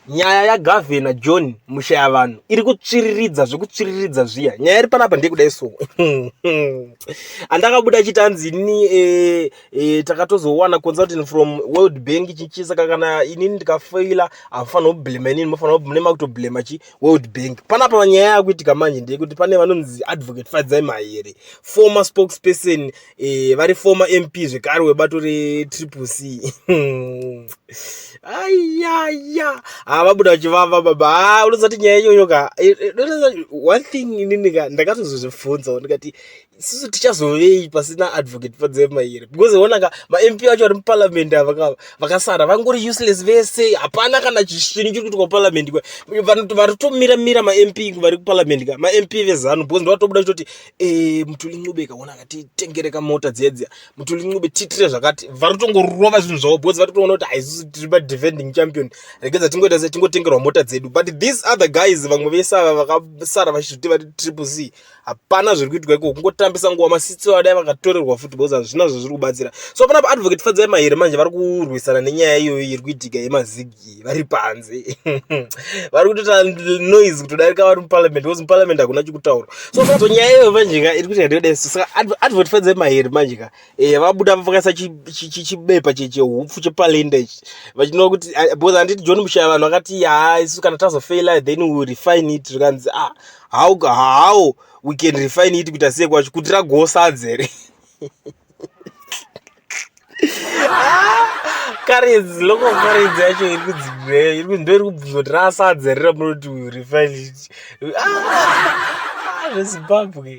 nyaya yaGavhena John Mushayavanhu iri kutsviriridza zvekutsviriridza zviya. Nyaya iri panapa ndeyekuda so andakabuda chitanzi ini takatozowana consulting from World Bank chichisaka kana inini ndikafaila afanira kublema inini mofanira munema kutoblema World Bank. Panapa nyaya yakuitika manje ndeyekuti pane vanonzi Advocate Fadzai Mahere, former spokesperson vari former MP zvekare webato reCCC. Ayaya vabuda vachivava baba. Unozati nyaya iyoyoka one thing inini ndakatozozvibvunza ndikati isusu tichazovei pasina Advocate Fadzai Mahere, because onaka ma-MP vacho vari muparliament ava vakasara vangori useless vese, hapana kana chinhu chiri kuitika kuparliament. Vari kutomira ma-MP vari kuparliament ma-MP vezanu, because ndovatobuda chitoti Mutuli Ncube kaona akatitengereka mota dzedza, Mutuli Ncube titire zvakati, vari kutongorova zvinhu zvavo because vari kutoona kuti haisusu tiri pa-defending champion, regedza tingoita tingotengerwa mota dzedu. But these other guys vamwe vese ava vakasara vachiti vari CCC, hapana zviri kuitika iko, kungotambisa nguva masitsi vadai vakatorerwa futi because hazvina zviri kubatsira. So panapa Advocate Fadzai Mahere manje vari kurwisana nenyaya iyoyo iri kuitika yemazigi vari panze vari kutoita noise kutodarika vari muparliament, because muparliament hakuna chikutaura. So nyaya iyoyo manje iri kuitika ndeyodai. Saka Advocate Fadzai Mahere manje vabuda vakaisa chibepa chehupfu chepalenda ichi vachinova kuti because handiti John Mushayavanhu akati isu kana tazofeila then we will refine it, zvikanzi how we can refine it kuita sei kwacho kuti ragosadze here currency local currency yacho iri kudzibveyo, iri kubvunza kuti rasadze here ramunoti we refine it zveZimbabwe.